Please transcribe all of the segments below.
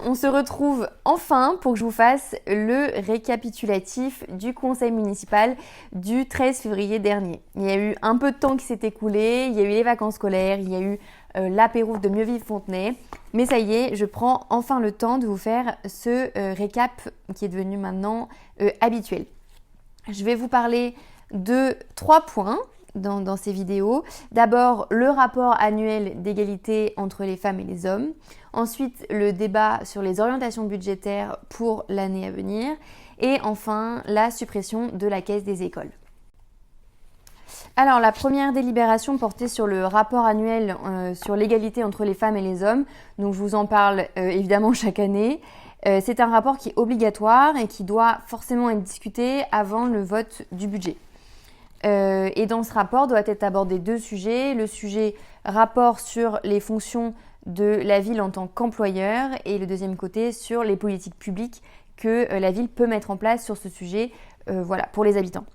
on se retrouve enfin pour que je vous fasse le récapitulatif du conseil municipal du 13 février dernier. Il y a eu un peu de temps qui s'est écoulé, il y a eu les vacances scolaires, il y a eu l'apéro de Mieux Vivre Fontenay. Mais ça y est, je prends enfin le temps de vous faire ce récap qui est devenu maintenant habituel. Je vais vous parler de 3 points dans ces vidéos. D'abord, le rapport annuel d'égalité entre les femmes et les hommes. Ensuite, le débat sur les orientations budgétaires pour l'année à venir. Et enfin, la suppression de la caisse des écoles. Alors, la première délibération portait sur le rapport annuel sur l'égalité entre les femmes et les hommes. Donc, je vous en parle évidemment chaque année. C'est un rapport qui est obligatoire et qui doit forcément être discuté avant le vote du budget. Et dans ce rapport doit être abordé 2 sujets. Le sujet rapport sur les fonctions de la ville en tant qu'employeur et le deuxième côté sur les politiques publiques que la ville peut mettre en place sur ce sujet pour les habitants.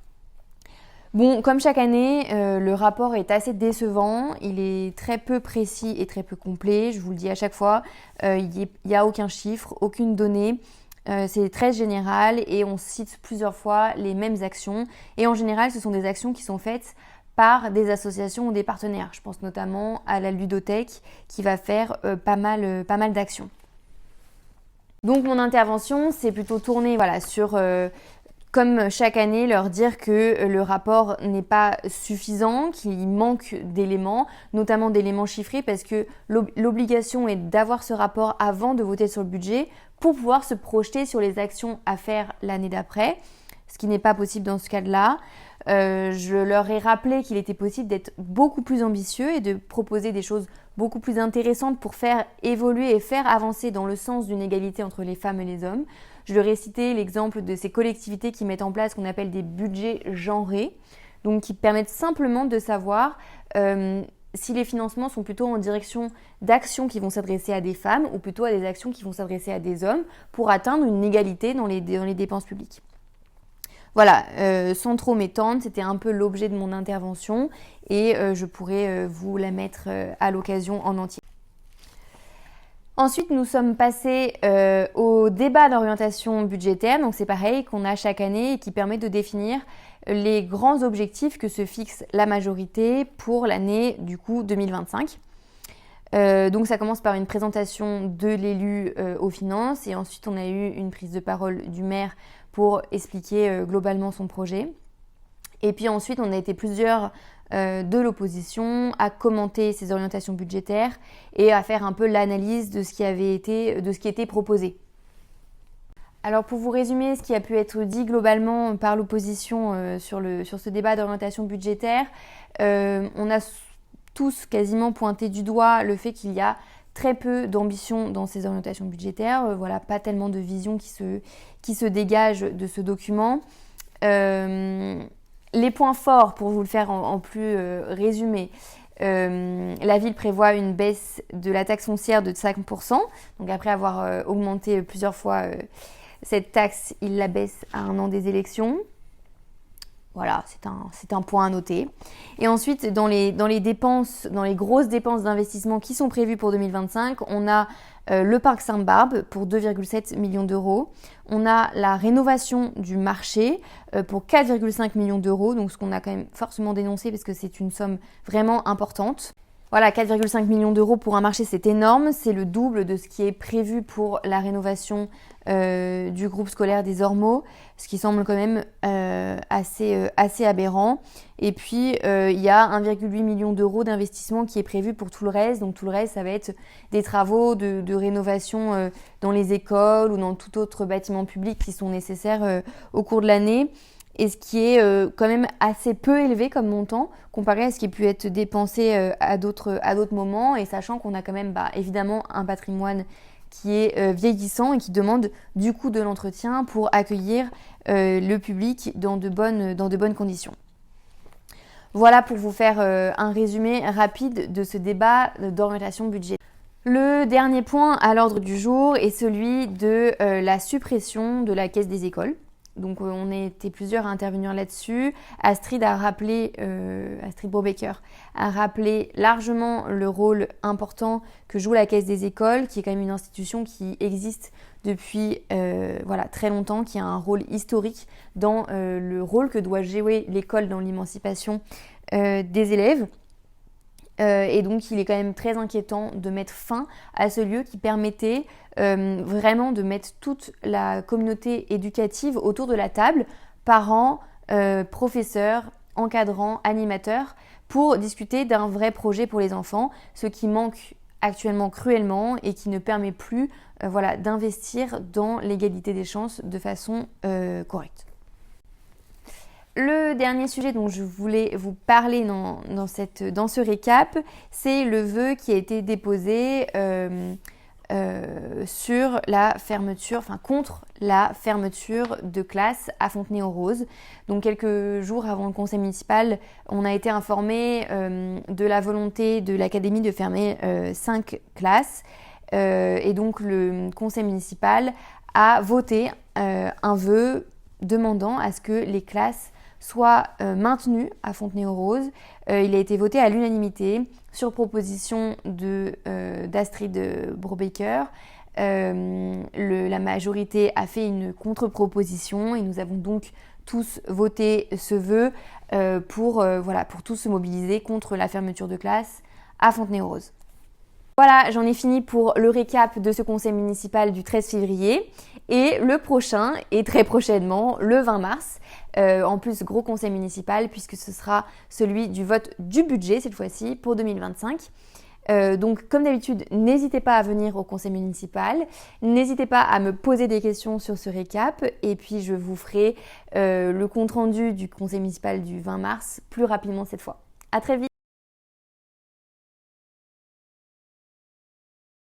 Bon, comme chaque année, le rapport est assez décevant. Il est très peu précis et très peu complet. Je vous le dis à chaque fois, il n'y a aucun chiffre, aucune donnée. C'est très général et on cite plusieurs fois les mêmes actions. Et en général, ce sont des actions qui sont faites par des associations ou des partenaires. Je pense notamment à la ludothèque qui va faire pas mal d'actions. Donc mon intervention, c'est plutôt tournée sur, comme chaque année, leur dire que le rapport n'est pas suffisant, qu'il manque d'éléments, notamment d'éléments chiffrés, parce que l'obligation est d'avoir ce rapport avant de voter sur le budget pour pouvoir se projeter sur les actions à faire l'année d'après, ce qui n'est pas possible dans ce cas-là. Je leur ai rappelé qu'il était possible d'être beaucoup plus ambitieux et de proposer des choses beaucoup plus intéressantes pour faire évoluer et faire avancer dans le sens d'une égalité entre les femmes et les hommes. Je leur ai cité l'exemple de ces collectivités qui mettent en place ce qu'on appelle des budgets genrés, donc qui permettent simplement de savoir si les financements sont plutôt en direction d'actions qui vont s'adresser à des femmes ou plutôt à des actions qui vont s'adresser à des hommes pour atteindre une égalité dans les dépenses publiques. Voilà, sans trop m'étendre, c'était un peu l'objet de mon intervention et je pourrais vous la mettre à l'occasion en entier. Ensuite, nous sommes passés au débat d'orientation budgétaire, donc c'est pareil qu'on a chaque année et qui permet de définir les grands objectifs que se fixe la majorité pour l'année du coup 2025. Donc ça commence par une présentation de l'élu aux finances et ensuite on a eu une prise de parole du maire pour expliquer globalement son projet. Et puis ensuite on a été plusieurs de l'opposition à commenter ces orientations budgétaires et à faire un peu l'analyse de ce qui était proposé. Alors pour vous résumer ce qui a pu être dit globalement par l'opposition sur ce débat d'orientation budgétaire, on a tous quasiment pointé du doigt le fait qu'il y a très peu d'ambition dans ces orientations budgétaires, pas tellement de vision qui se dégage de ce document. Les points forts, pour vous le faire en plus résumé, la ville prévoit une baisse de la taxe foncière de 5%. Donc après avoir augmenté plusieurs fois cette taxe, il la baisse à 1 an des élections. Voilà, c'est un point à noter. Et ensuite, dans les grosses dépenses d'investissement qui sont prévues pour 2025, on a le parc Sainte-Barbe pour 2,7 millions d'euros. On a la rénovation du marché pour 4,5 millions d'euros, donc ce qu'on a quand même forcément dénoncé parce que c'est une somme vraiment importante. Voilà, 4,5 millions d'euros pour un marché, c'est énorme. C'est le double de ce qui est prévu pour la rénovation du groupe scolaire des Ormeaux, ce qui semble quand même assez aberrant. Et puis, il y a 1,8 million d'euros d'investissement qui est prévu pour tout le reste. Donc, tout le reste, ça va être des travaux de rénovation dans les écoles ou dans tout autre bâtiment public qui sont nécessaires au cours de l'année. Et ce qui est quand même assez peu élevé comme montant comparé à ce qui a pu être dépensé à d'autres moments, et sachant qu'on a quand même évidemment un patrimoine qui est vieillissant et qui demande du coup de l'entretien pour accueillir le public dans de bonnes conditions. Voilà pour vous faire un résumé rapide de ce débat d'orientation budgétaire. Le dernier point à l'ordre du jour est celui de la suppression de la caisse des écoles. Donc on était plusieurs à intervenir là-dessus. Astrid Brubaker a rappelé largement le rôle important que joue la Caisse des écoles, qui est quand même une institution qui existe depuis très longtemps, qui a un rôle historique dans le rôle que doit jouer l'école dans l'émancipation des élèves. Et donc il est quand même très inquiétant de mettre fin à ce lieu qui permettait vraiment de mettre toute la communauté éducative autour de la table, parents, professeurs, encadrants, animateurs, pour discuter d'un vrai projet pour les enfants, ce qui manque actuellement cruellement et qui ne permet plus d'investir dans l'égalité des chances de façon correcte. Le dernier sujet dont je voulais vous parler dans ce récap, c'est le vœu qui a été déposé sur la fermeture, contre la fermeture de classe à Fontenay-aux-Roses. Donc quelques jours avant le conseil municipal, on a été informé de la volonté de l'académie de fermer 5 classes. Et donc le conseil municipal a voté un vœu demandant à ce que les classes soit maintenu à Fontenay-aux-Roses. Il a été voté à l'unanimité sur proposition d'Astrid Brubaker. La majorité a fait une contre-proposition et nous avons donc tous voté ce vœu pour tous se mobiliser contre la fermeture de classe à Fontenay-aux-Roses. Voilà, j'en ai fini pour le récap de ce conseil municipal du 13 février. Et le prochain est très prochainement, le 20 mars. En plus, gros conseil municipal puisque ce sera celui du vote du budget cette fois-ci pour 2025. Donc comme d'habitude, n'hésitez pas à venir au conseil municipal. N'hésitez pas à me poser des questions sur ce récap. Et puis je vous ferai le compte-rendu du conseil municipal du 20 mars plus rapidement cette fois. À très vite.